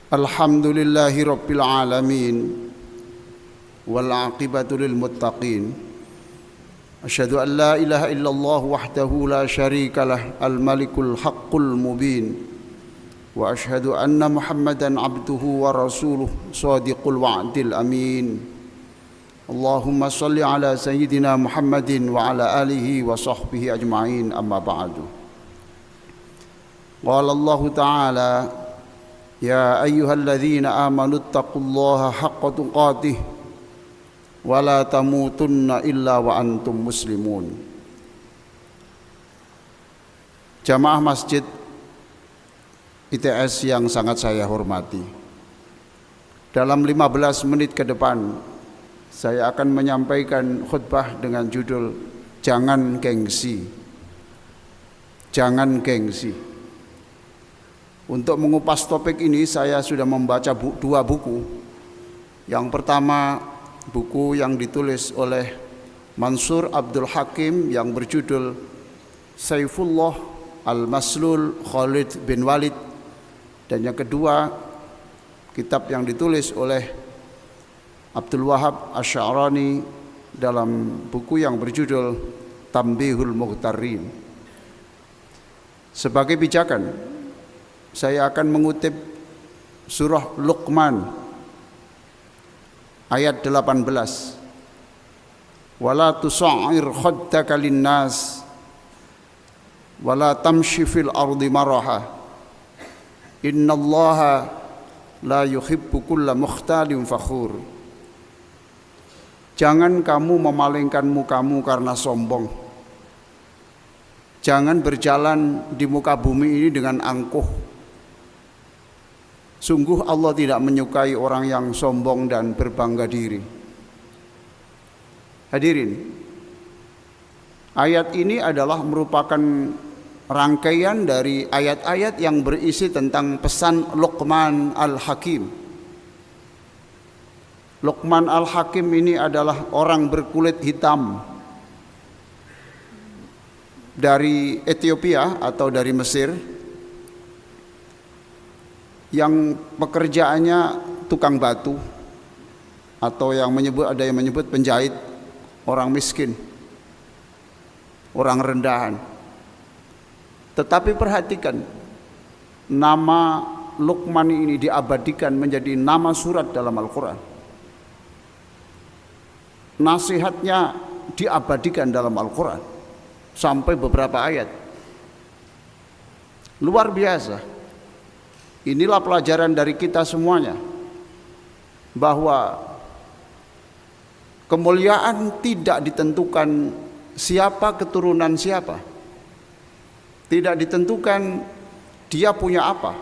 Alhamdulillahi Rabbil Alamin wal aqibatu lil muttaqin. Asyhadu an la ilaha illallah wahdahu la syarika lah al-malikul haqqul mubin. Wa asyhadu anna Muhammadan abduhu wa rasuluh shadiqul wa'dil amin. Allahumma salli ala sayyidina Muhammadin wa ala alihi wa sahbihi ajma'in, amma ba'du. Qala Allah Ta'ala: Ya ayyuhalladzina amanu taqullaha haqqa tuqatih wa la tamutunna illa wa antum muslimun. Jamaah Masjid ITS yang sangat saya hormati, dalam 15 menit ke depan saya akan menyampaikan khutbah dengan judul Jangan Gengsi. Jangan gengsi. Untuk mengupas topik ini saya sudah membaca dua buku. Yang pertama, buku yang ditulis oleh Mansur Abdul Hakim yang berjudul Saifullah Al-Maslul Khalid bin Walid. Dan yang kedua, kitab yang ditulis oleh Abdul Wahab Asy'arani dalam buku yang berjudul Tanbihul Mughtarrin. Sebagai pijakan, saya akan mengutip surah Luqman ayat 18. Wala tusa'ir khaddaka linnas wala tamshi fil ardi maraha innallaha la yuhibbu kulla mukhtalin fakhur. Jangan kamu memalingkan mukamu karena sombong. Jangan berjalan di muka bumi ini dengan angkuh. Sungguh Allah tidak menyukai orang yang sombong dan berbangga diri. Hadirin, ayat ini adalah merupakan rangkaian dari ayat-ayat yang berisi tentang pesan Luqman Al-Hakim. Luqman Al-Hakim ini adalah orang berkulit hitam dari Ethiopia atau dari Mesir, yang pekerjaannya tukang batu, atau ada yang menyebut penjahit, orang miskin, orang rendahan. Tetapi perhatikan, nama Luqman ini diabadikan menjadi nama surat dalam Al-Quran. Nasihatnya diabadikan dalam Al-Quran sampai beberapa ayat. Luar biasa. Inilah pelajaran dari kita semuanya, bahwa kemuliaan tidak ditentukan siapa keturunan siapa, tidak ditentukan dia punya apa,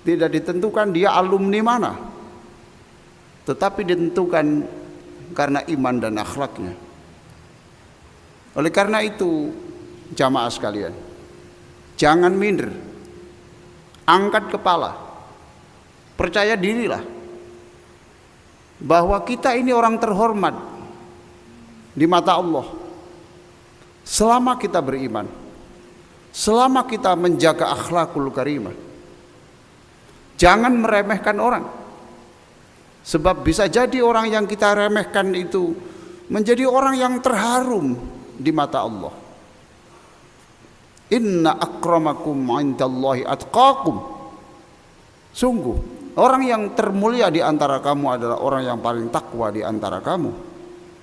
tidak ditentukan dia alumni mana, tetapi ditentukan karena iman dan akhlaknya. Oleh karena itu, jamaah sekalian, jangan minder, angkat kepala, percaya dirilah bahwa kita ini orang terhormat di mata Allah selama kita beriman, selama kita menjaga akhlakul karimah. Jangan meremehkan orang, sebab bisa jadi orang yang kita remehkan itu menjadi orang yang terharum di mata Allah. Inna akramakum indallahi atqakum. Sungguh orang yang termulia di antara kamu adalah orang yang paling takwa di antara kamu.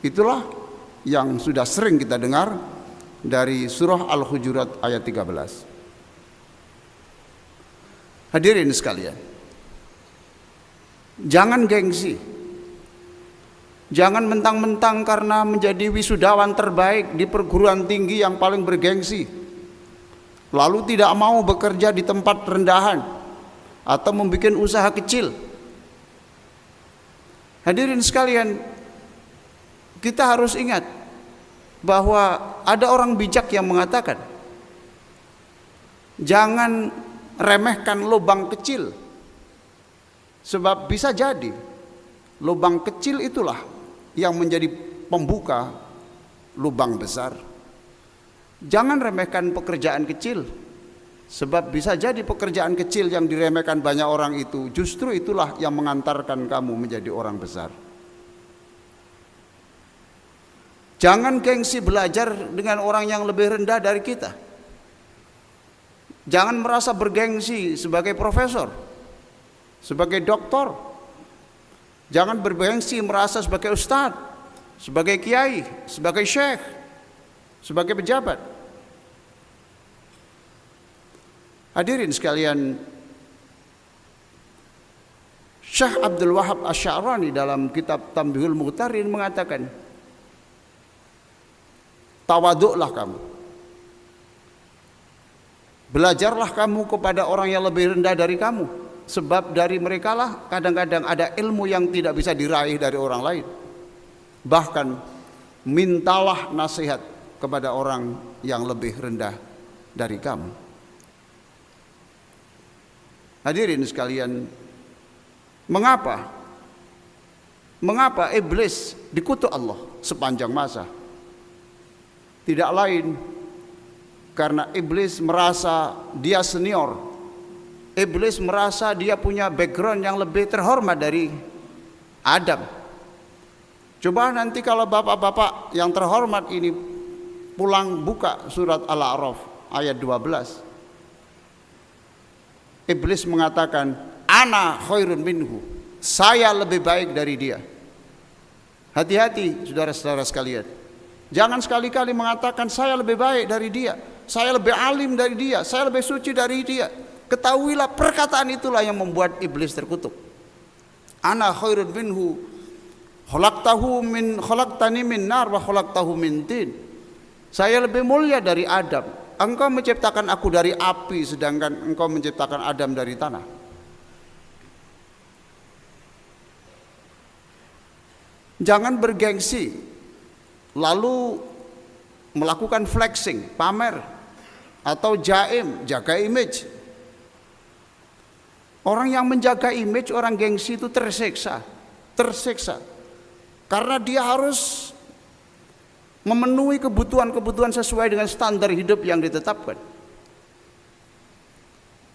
Itulah yang sudah sering kita dengar dari surah Al-Hujurat ayat 13. Hadirin sekalian, jangan gengsi. Jangan mentang-mentang karena menjadi wisudawan terbaik di perguruan tinggi yang paling bergengsi, lalu tidak mau bekerja di tempat rendahan atau membuat usaha kecil. Hadirin sekalian, kita harus ingat bahwa ada orang bijak yang mengatakan, jangan remehkan lubang kecil, sebab bisa jadi lubang kecil itulah yang menjadi pembuka lubang besar. Jangan remehkan pekerjaan kecil, Sebab bisa jadi pekerjaan kecil yang diremehkan banyak orang itu justru itulah yang mengantarkan kamu menjadi orang besar. Jangan gengsi belajar dengan orang yang lebih rendah dari kita. Jangan merasa bergengsi sebagai profesor, sebagai doktor. Jangan bergengsi merasa sebagai ustadz, sebagai kiai, sebagai syekh, sebagai pejabat. Hadirin sekalian, Syekh Abdul Wahab Asy-Sya'rani dalam kitab Tanbihul Mughtarin mengatakan, tawaduklah kamu. Belajarlah kamu kepada orang yang lebih rendah dari kamu, sebab dari merekalah kadang-kadang ada ilmu yang tidak bisa diraih dari orang lain. Bahkan mintalah nasihat kepada orang yang lebih rendah dari kamu. Hadirin sekalian, mengapa iblis dikutuk Allah sepanjang masa? Tidak lain karena iblis merasa dia senior. Iblis merasa dia punya background yang lebih terhormat dari Adam. Coba nanti kalau bapak-bapak yang terhormat ini pulang buka surat Al-A'raf ayat 12. Iblis mengatakan, ana khairun minhu, saya lebih baik dari dia. Hati-hati saudara-saudara sekalian, jangan sekali-kali mengatakan saya lebih baik dari dia, saya lebih alim dari dia, saya lebih suci dari dia. Ketahuilah perkataan itulah yang membuat iblis terkutuk. Ana khairun minhu, khalaqtani min nar wa khalaqtahu min tin. Saya lebih mulia dari Adam. Engkau menciptakan aku dari api, sedangkan engkau menciptakan Adam dari tanah. Jangan bergengsi lalu melakukan flexing, pamer, atau jaim, jaga image. Orang yang menjaga image, orang gengsi itu tersiksa. Karena dia harus memenuhi kebutuhan-kebutuhan sesuai dengan standar hidup yang ditetapkan.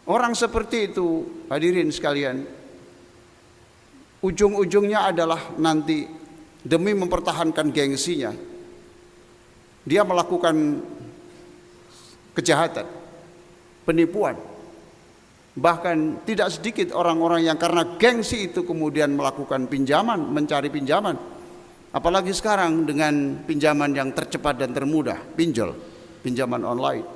Orang seperti itu, hadirin sekalian, ujung-ujungnya adalah nanti demi mempertahankan gengsinya, dia melakukan kejahatan, penipuan. Bahkan tidak sedikit orang-orang yang karena gengsi itu kemudian melakukan pinjaman, mencari pinjaman. Apalagi sekarang dengan pinjaman yang tercepat dan termudah, pinjol, pinjaman online.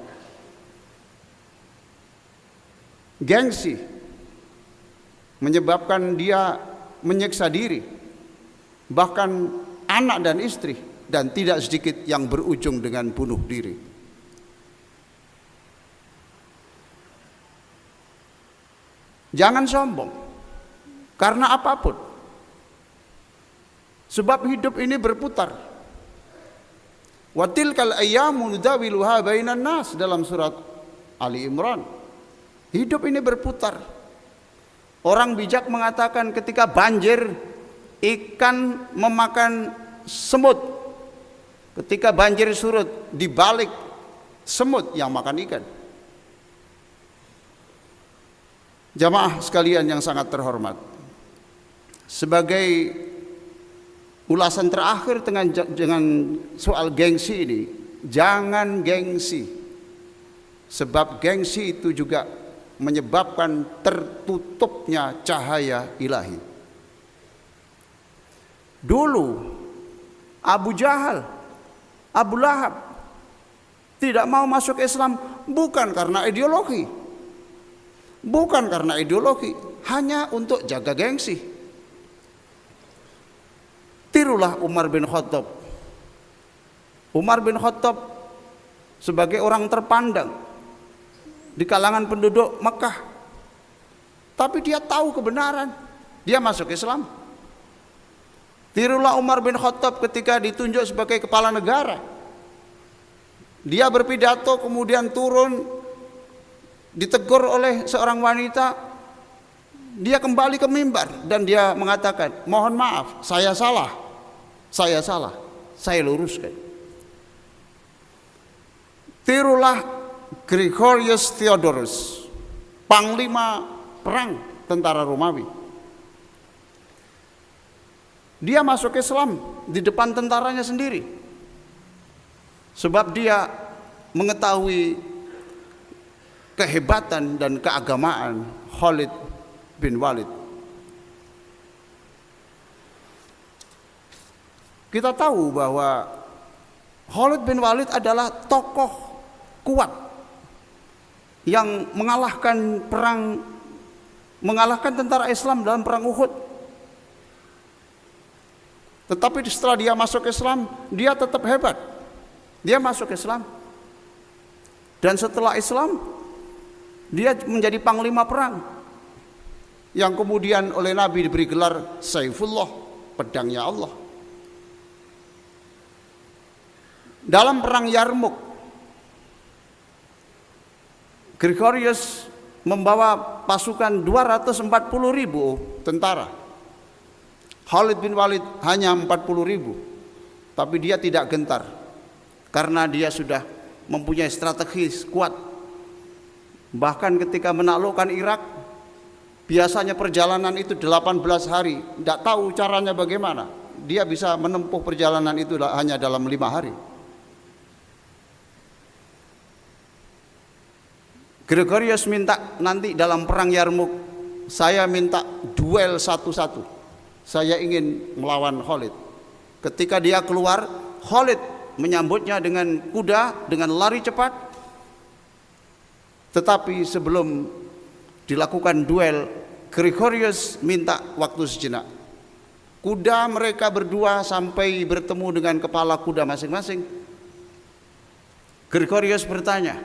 Gengsi menyebabkan dia menyiksa diri, bahkan anak dan istri, dan tidak sedikit yang berujung dengan bunuh diri. Jangan sombong karena apapun. Sebab hidup ini berputar. Wa tilkal ayyamu nudawiluha bainan nas dalam surat Ali Imran. Hidup ini berputar. Orang bijak mengatakan ketika banjir, ikan memakan semut. Ketika banjir surut, dibalik semut yang makan ikan. Jamaah sekalian yang sangat terhormat, sebagai ulasan terakhir dengan soal gengsi ini, jangan gengsi, sebab gengsi itu juga menyebabkan tertutupnya cahaya ilahi. Dulu Abu Jahal, Abu Lahab tidak mau masuk Islam bukan karena ideologi, hanya untuk jaga gengsi. Tirulah Umar bin Khattab. Umar bin Khattab sebagai orang terpandang di kalangan penduduk Mekah, tapi dia tahu kebenaran, dia masuk Islam. Tirulah Umar bin Khattab ketika ditunjuk sebagai kepala negara. Dia berpidato kemudian turun, ditegur oleh seorang wanita. Dia kembali ke mimbar dan dia mengatakan, mohon maaf, saya salah, saya luruskan. Tirulah Gregorius Theodorus, panglima perang tentara Romawi. Dia masuk Islam di depan tentaranya sendiri, sebab dia mengetahui kehebatan dan keagamaan Khalid bin Walid. Kita tahu bahwa Khalid bin Walid adalah tokoh kuat yang mengalahkan tentara Islam dalam perang Uhud. Tetapi setelah dia masuk Islam, dia tetap hebat. Dia masuk Islam. Dan setelah Islam, dia menjadi panglima perang. Yang kemudian oleh Nabi diberi gelar Saifullah, pedangnya Allah. Dalam perang Yarmuk, Gregorius membawa pasukan 240.000 tentara. Khalid bin Walid hanya 40.000, tapi dia tidak gentar karena dia sudah mempunyai strategi kuat. Bahkan ketika menaklukkan Irak, biasanya perjalanan itu 18 hari, tidak tahu caranya bagaimana. Dia bisa menempuh perjalanan itu hanya dalam 5 hari. Gregorius minta nanti dalam perang Yarmuk, saya minta duel satu-satu. Saya ingin melawan Khalid. Ketika dia keluar, Khalid menyambutnya dengan kuda, dengan lari cepat. Tetapi sebelum dilakukan duel, Gregorius minta waktu sejenak. Kuda mereka berdua sampai bertemu dengan kepala kuda masing-masing. Gregorius bertanya,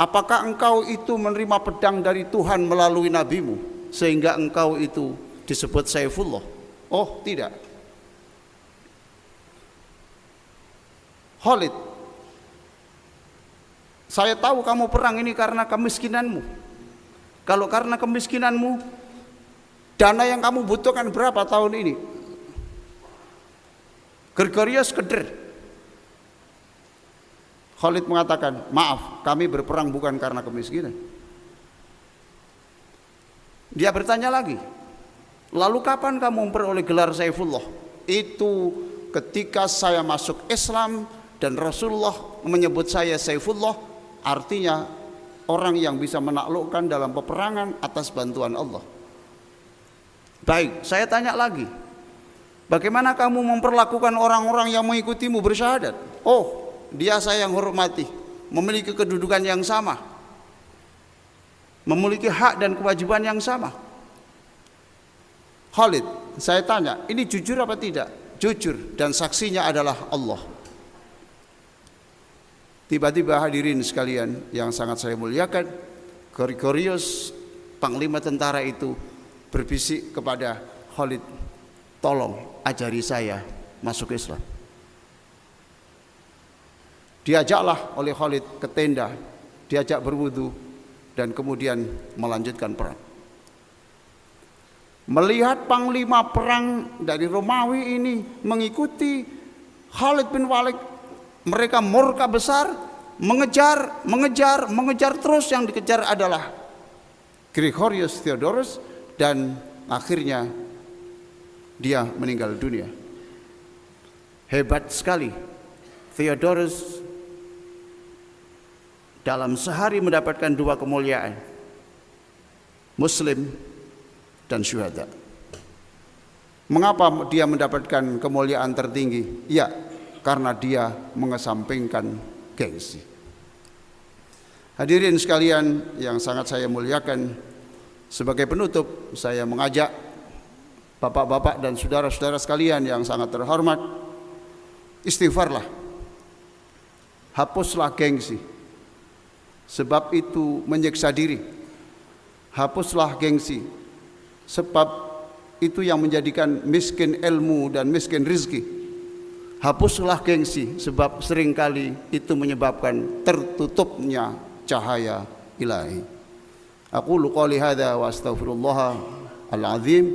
apakah engkau itu menerima pedang dari Tuhan melalui nabimu, sehingga engkau itu disebut Saifullah? Oh, tidak. Khalid, saya tahu kamu perang ini karena kemiskinanmu. Kalau karena kemiskinanmu, dana yang kamu butuhkan berapa tahun ini? Gregorius keder. Khalid mengatakan, maaf, kami berperang bukan karena kemiskinan. Dia bertanya lagi, lalu kapan kamu memperoleh gelar Saifullah? Itu ketika saya masuk Islam dan Rasulullah menyebut saya Saifullah, artinya orang yang bisa menaklukkan dalam peperangan atas bantuan Allah. Baik, saya tanya lagi, bagaimana kamu memperlakukan orang-orang yang mengikutimu bersyahadat? Oh, dia saya yang hormati, memiliki kedudukan yang sama, memiliki hak dan kewajiban yang sama. Khalid, saya tanya, ini jujur apa tidak? Jujur, dan saksinya adalah Allah. Tiba-tiba hadirin sekalian yang sangat saya muliakan, Gregorius, panglima tentara itu berbisik kepada Khalid, tolong ajari saya masuk Islam. Diajaklah oleh Khalid ke tenda, diajak berwudu, dan kemudian melanjutkan perang. Melihat panglima perang dari Romawi ini mengikuti Khalid bin Walid, mereka murka besar, mengejar terus. Yang dikejar adalah Gregorius Theodorus, dan akhirnya dia meninggal dunia. Hebat sekali Theodorus, dalam sehari mendapatkan 2 kemuliaan, Muslim dan syuhada. Mengapa dia mendapatkan kemuliaan tertinggi? Ya, karena dia mengesampingkan gengsi. Hadirin sekalian yang sangat saya muliakan, sebagai penutup saya mengajak bapak-bapak dan saudara-saudara sekalian yang sangat terhormat, istighfarlah, hapuslah gengsi, sebab itu menyiksa diri. Hapuslah gengsi, sebab itu yang menjadikan miskin ilmu dan miskin rizki. Hapuslah gengsi, sebab seringkali itu menyebabkan tertutupnya cahaya ilahi. Aqulu qouli hadza wa astaghfirullah al-azim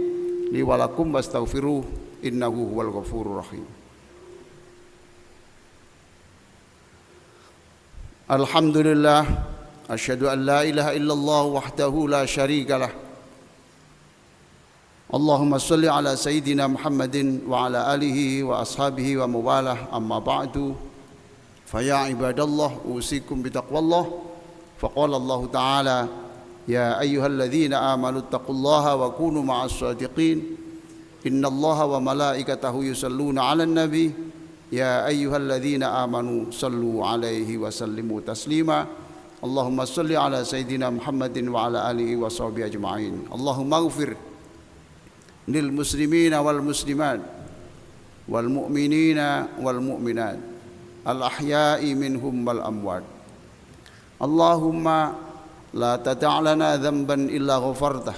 li wa lakum wastaghfiruh innahu huwal ghafurur rahim. Alhamdulillah, asyhadu an la ilaha illallah wahdahu la syarika lah. Allahumma salli ala sayyidina Muhammadin wa ala alihi wa ashabihi wa mawalah, amma ba'du. Faya ibadallah, usikum bitaqwallah. Faqala Allah Ta'ala, ya ayyuhalladzina amanu taqullaha wa kunu ma'as sadiqin. Innallaha wa malaikatahu yusalluna 'alan nabi. Ya ayyuhalladzina amanu sallu 'alaihi wa sallimu taslima. Allahumma salli ala sayyidina Muhammadin wa ala alihi wa sahbihi ajma'in. Allahumma ighfir lil muslimina wal muslimat wal mu'minina wal mu'minat al ahya'i minhum wal amwat. Allahumma la tada' lana dhanban illa ghafartah.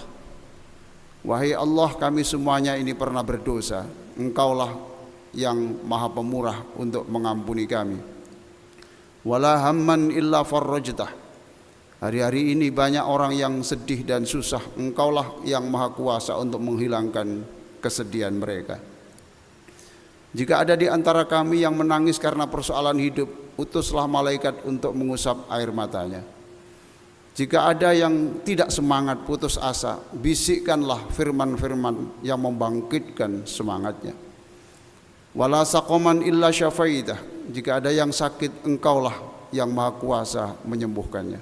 Wahai Allah, kami semuanya ini pernah berdosa. Engkaulah yang maha pemurah untuk mengampuni kami. Wala hamman illa farrajtah. Hari-hari ini banyak orang yang sedih dan susah. Engkaulah yang maha kuasa untuk menghilangkan kesedihan mereka. Jika ada di antara kami yang menangis karena persoalan hidup, utuslah malaikat untuk mengusap air matanya. Jika ada yang tidak semangat, putus asa, bisikkanlah firman-firman yang membangkitkan semangatnya. Wala saqaman illa syafaitah. Jika ada yang sakit, engkaulah yang maha kuasa menyembuhkannya.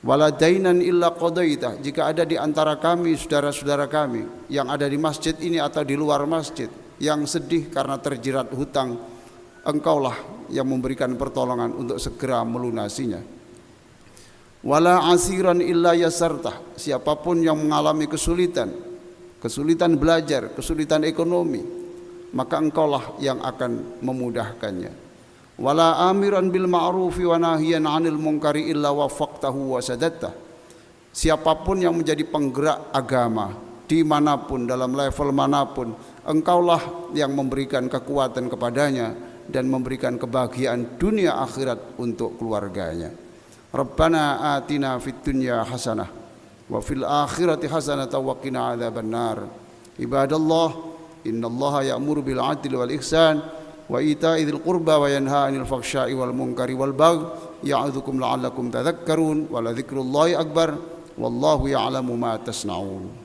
Wala dainan illa qadaitah. Jika ada di antara kami, saudara-saudara kami yang ada di masjid ini atau di luar masjid, yang sedih karena terjerat hutang, engkaulah yang memberikan pertolongan untuk segera melunasinya. Wala asiran illa yasartah. Siapapun yang mengalami kesulitan belajar, kesulitan ekonomi, maka engkaulah yang akan memudahkannya. Wala amiran bil ma'rufi wa nahiyan 'anil munkari illa wafaqtahu wa sadatta. Siapapun yang menjadi penggerak agama dimanapun, dalam level manapun, engkaulah yang memberikan kekuatan kepadanya dan memberikan kebahagiaan dunia akhirat untuk keluarganya. Rabbana atina fid dunya hasanah wa fil akhirati hasanah wa qina adzabannar. Ibadallah, innallaha ya'muru bil 'adli wal ihsan wa ita'i dzil qurba wa yanha 'anil fahsya'i wal munkari wal baghi ya'idzukum la'allakum tadhakkarun wa la dzikrullahi akbar wallahu ya'lamu ma tasna'un.